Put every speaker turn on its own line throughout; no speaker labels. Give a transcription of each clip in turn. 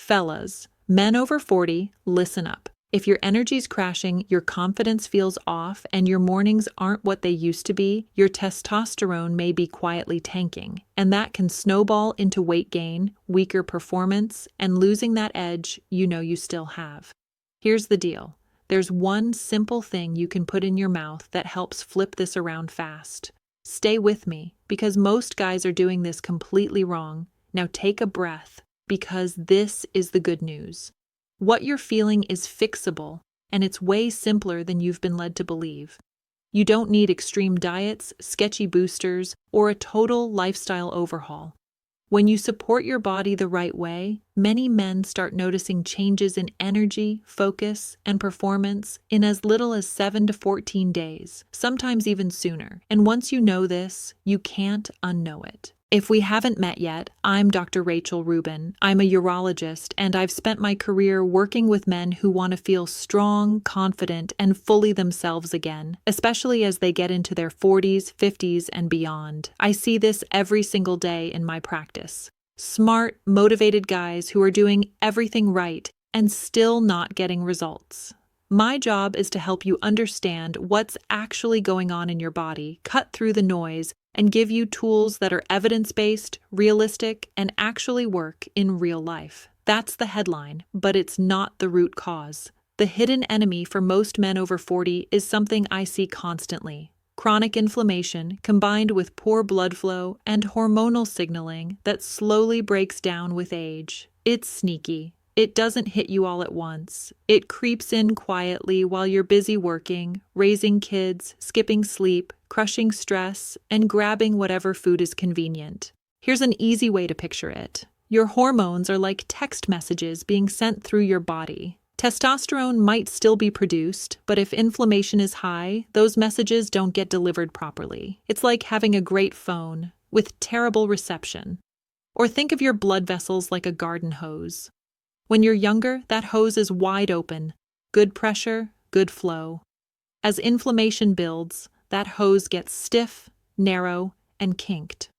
Fellas, men over 40, listen up. If your energy's crashing, your confidence feels off, and your mornings aren't what they used to be, your testosterone may be quietly tanking, and that can snowball into weight gain, weaker performance, and losing that edge you know you still have. Here's the deal. There's one simple thing you can put in your mouth that helps flip this around fast. Stay with me, because most guys are doing this completely wrong. Now take a breath, because this is the good news. What you're feeling is fixable, and it's way simpler than you've been led to believe. You don't need extreme diets, sketchy boosters, or a total lifestyle overhaul. When you support your body the right way, many men start noticing changes in energy, focus, and performance in as little as 7 to 14 days, sometimes even sooner. And once you know this, you can't unknow it. If we haven't met yet, I'm Dr. Rachel Rubin. I'm a urologist, and I've spent my career working with men who want to feel strong, confident, and fully themselves again, especially as they get into their 40s, 50s, and beyond. I see this every single day in my practice. Smart, motivated guys who are doing everything right and still not getting results. My job is to help you understand what's actually going on in your body, cut through the noise, and give you tools that are evidence-based, realistic, and actually work in real life. That's the headline, but it's not the root cause. The hidden enemy for most men over 40 is something I see constantly. Chronic inflammation combined with poor blood flow and hormonal signaling that slowly breaks down with age. It's sneaky. It doesn't hit you all at once. It creeps in quietly while you're busy working, raising kids, skipping sleep, crushing stress, and grabbing whatever food is convenient. Here's an easy way to picture it. Your hormones are like text messages being sent through your body. Testosterone might still be produced, but if inflammation is high, those messages don't get delivered properly. It's like having a great phone with terrible reception. Or think of your blood vessels like a garden hose. When you're younger, that hose is wide open. Good pressure, good flow. As inflammation builds, that hose gets stiff, narrow, and kinked.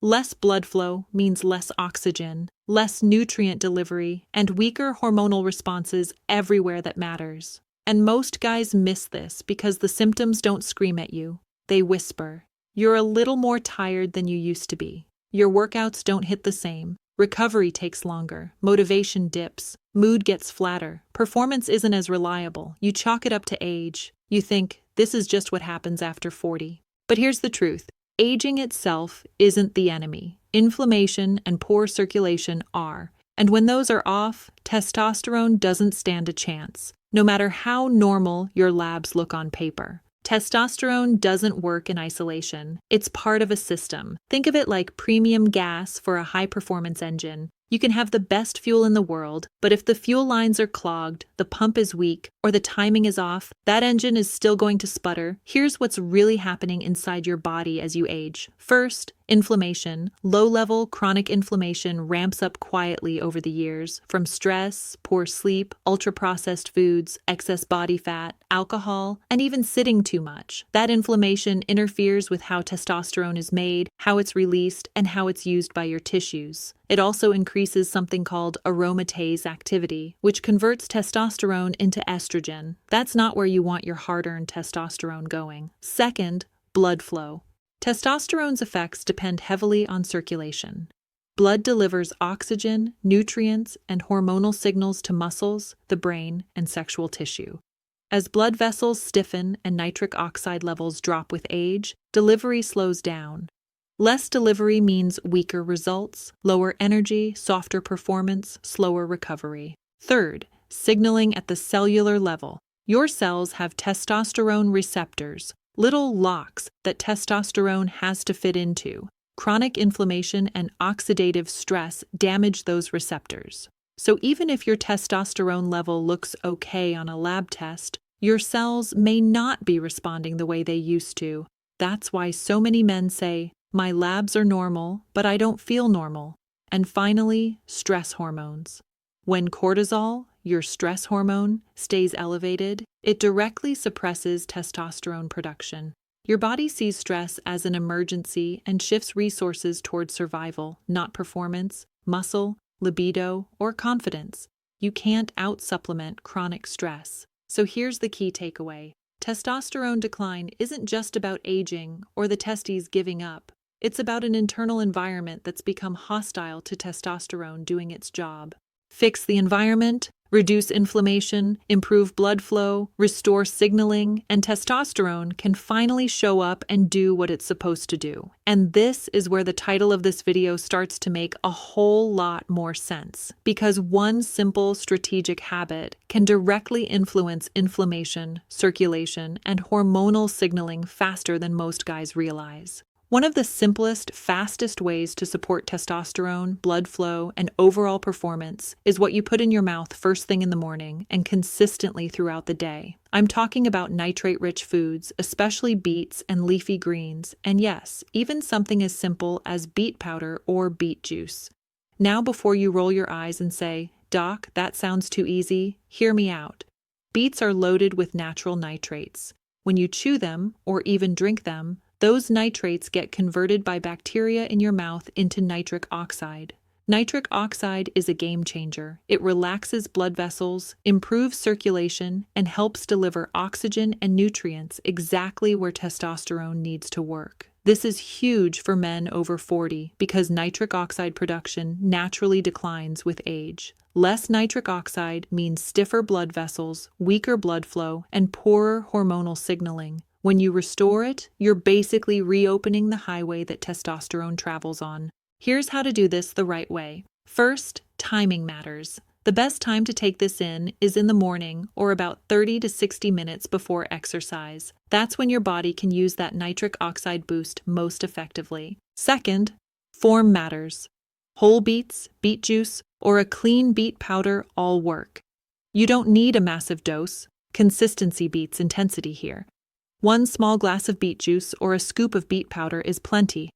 Less blood flow means less oxygen, less nutrient delivery, and weaker hormonal responses everywhere that matters. And most guys miss this because the symptoms don't scream at you. They whisper. You're a little more tired than you used to be. Your workouts don't hit the same. Recovery takes longer, motivation dips, mood gets flatter, performance isn't as reliable, you chalk it up to age. You think, this is just what happens after 40. But here's the truth. Aging itself isn't the enemy. Inflammation and poor circulation are. And when those are off, testosterone doesn't stand a chance, no matter how normal your labs look on paper. Testosterone doesn't work in isolation. It's part of a system. Think of it like premium gas for a high-performance engine. You can have the best fuel in the world, but if the fuel lines are clogged, the pump is weak, or the timing is off, that engine is still going to sputter. Here's what's really happening inside your body as you age. First, inflammation. Low-level chronic inflammation ramps up quietly over the years from stress, poor sleep, ultra-processed foods, excess body fat, alcohol, and even sitting too much. That inflammation interferes with how testosterone is made, how it's released, and how it's used by your tissues. It also increases something called aromatase activity, which converts testosterone into estrogen. That's not where you want your hard-earned testosterone going. Second, blood flow. Testosterone's effects depend heavily on circulation. Blood delivers oxygen, nutrients, and hormonal signals to muscles, the brain, and sexual tissue. As blood vessels stiffen and nitric oxide levels drop with age, delivery slows down. Less delivery means weaker results, lower energy, softer performance, slower recovery. Third, signaling at the cellular level. Your cells have testosterone receptors, little locks that testosterone has to fit into. Chronic inflammation and oxidative stress damage those receptors. So even if your testosterone level looks okay on a lab test, your cells may not be responding the way they used to. That's why so many men say, "My labs are normal, but I don't feel normal." And finally, stress hormones. When cortisol, your stress hormone, stays elevated, it directly suppresses testosterone production. Your body sees stress as an emergency and shifts resources toward survival, not performance, muscle, libido, or confidence. You can't out-supplement chronic stress. So here's the key takeaway. Testosterone decline isn't just about aging or the testes giving up. It's about an internal environment that's become hostile to testosterone doing its job. Fix the environment, reduce inflammation, improve blood flow, restore signaling, and testosterone can finally show up and do what it's supposed to do. And this is where the title of this video starts to make a whole lot more sense, because one simple strategic habit can directly influence inflammation, circulation, and hormonal signaling faster than most guys realize. One of the simplest, fastest ways to support testosterone, blood flow, and overall performance is what you put in your mouth first thing in the morning and consistently throughout the day. I'm talking about nitrate-rich foods, especially beets and leafy greens, and yes, even something as simple as beet powder or beet juice. Now, before you roll your eyes and say, "Doc, that sounds too easy," hear me out. Beets are loaded with natural nitrates. When you chew them, or even drink them, those nitrates get converted by bacteria in your mouth into nitric oxide. Nitric oxide is a game changer. It relaxes blood vessels, improves circulation, and helps deliver oxygen and nutrients exactly where testosterone needs to work. This is huge for men over 40 because nitric oxide production naturally declines with age. Less nitric oxide means stiffer blood vessels, weaker blood flow, and poorer hormonal signaling. When you restore it, you're basically reopening the highway that testosterone travels on. Here's how to do this the right way. First, timing matters. The best time to take this in is in the morning or about 30 to 60 minutes before exercise. That's when your body can use that nitric oxide boost most effectively. Second, form matters. Whole beets, beet juice, or a clean beet powder all work. You don't need a massive dose. Consistency beats intensity here. One small glass of beet juice or a scoop of beet powder is plenty.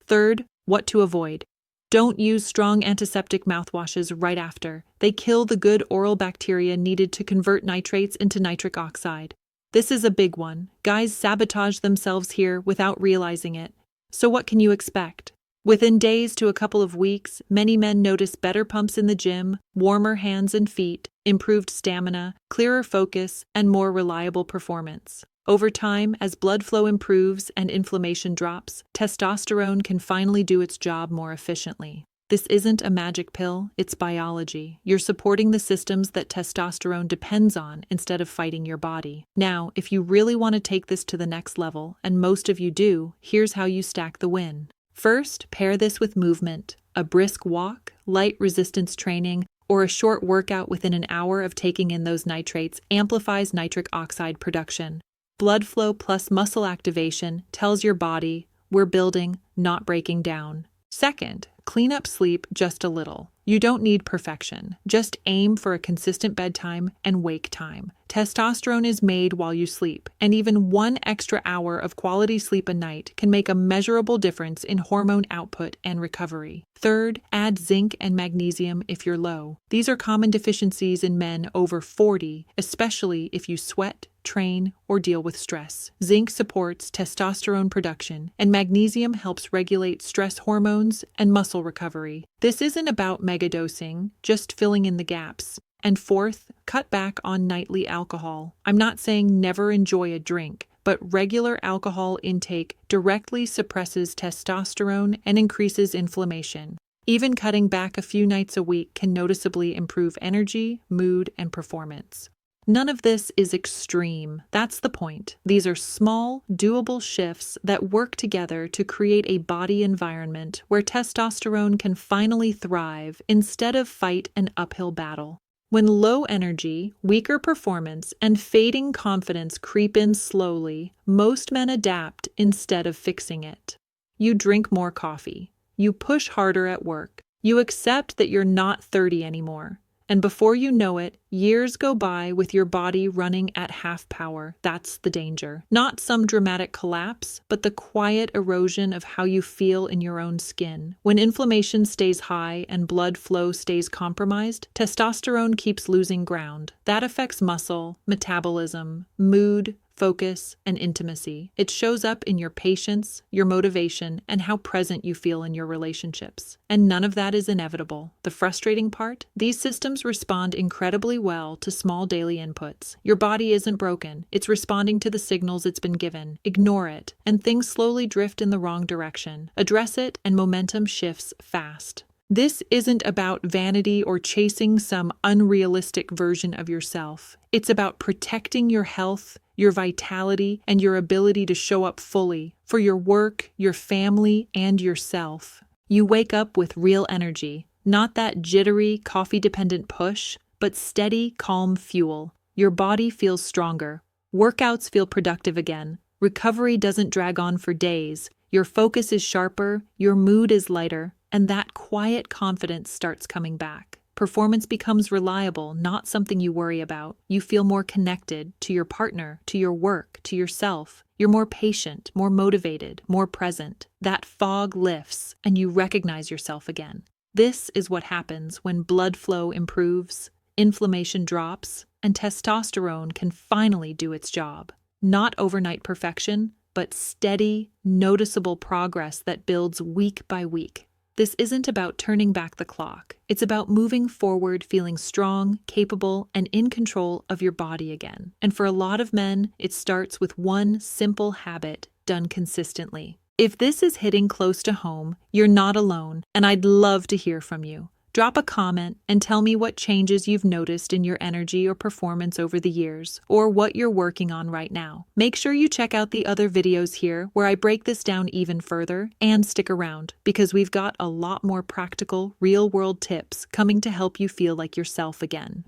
Third, what to avoid. Don't use strong antiseptic mouthwashes right after. They kill the good oral bacteria needed to convert nitrates into nitric oxide. This is a big one. Guys sabotage themselves here without realizing it. So what can you expect? Within days to a couple of weeks, many men notice better pumps in the gym, warmer hands and feet, improved stamina, clearer focus, and more reliable performance. Over time, as blood flow improves and inflammation drops, testosterone can finally do its job more efficiently. This isn't a magic pill, it's biology. You're supporting the systems that testosterone depends on instead of fighting your body. Now, if you really want to take this to the next level, and most of you do, here's how you stack the win. First, pair this with movement. A brisk walk, light resistance training, or a short workout within an hour of taking in those nitrates amplifies nitric oxide production. Blood flow plus muscle activation tells your body, we're building, not breaking down. Second, clean up sleep just a little. You don't need perfection. Just aim for a consistent bedtime and wake time. Testosterone is made while you sleep, and even 1 extra hour of quality sleep a night can make a measurable difference in hormone output and recovery. Third, add zinc and magnesium if you're low. These are common deficiencies in men over 40, especially if you sweat, train, or deal with stress. Zinc supports testosterone production, and magnesium helps regulate stress hormones and muscle recovery. This isn't about megadosing, just filling in the gaps. And fourth, cut back on nightly alcohol. I'm not saying never enjoy a drink, but regular alcohol intake directly suppresses testosterone and increases inflammation. Even cutting back a few nights a week can noticeably improve energy, mood, and performance. None of this is extreme. That's the point. These are small, doable shifts that work together to create a body environment where testosterone can finally thrive instead of fight an uphill battle. When low energy, weaker performance, and fading confidence creep in slowly, most men adapt instead of fixing it. You drink more coffee. You push harder at work. You accept that you're not 30 anymore. And before you know it, years go by with your body running at half power. That's the danger. Not some dramatic collapse, but the quiet erosion of how you feel in your own skin. When inflammation stays high and blood flow stays compromised, testosterone keeps losing ground. That affects muscle, metabolism, mood, focus, and intimacy. It shows up in your patience, your motivation, and how present you feel in your relationships. And none of that is inevitable. The frustrating part? These systems respond incredibly well to small daily inputs. Your body isn't broken. It's responding to the signals it's been given. Ignore it, and things slowly drift in the wrong direction. Address it, and momentum shifts fast. This isn't about vanity or chasing some unrealistic version of yourself. It's about protecting your health, your vitality, and your ability to show up fully for your work, your family, and yourself. You wake up with real energy, not that jittery, coffee-dependent push, but steady, calm fuel. Your body feels stronger. Workouts feel productive again. Recovery doesn't drag on for days. Your focus is sharper, your mood is lighter, and that quiet confidence starts coming back. Performance becomes reliable, not something you worry about. You feel more connected to your partner, to your work, to yourself. You're more patient, more motivated, more present. That fog lifts, and you recognize yourself again. This is what happens when blood flow improves, inflammation drops, and testosterone can finally do its job. Not overnight perfection, but steady, noticeable progress that builds week by week. This isn't about turning back the clock. It's about moving forward, feeling strong, capable, and in control of your body again. And for a lot of men, it starts with one simple habit done consistently. If this is hitting close to home, you're not alone, and I'd love to hear from you. Drop a comment and tell me what changes you've noticed in your energy or performance over the years, or what you're working on right now. Make sure you check out the other videos here where I break this down even further, and stick around because we've got a lot more practical, real-world tips coming to help you feel like yourself again.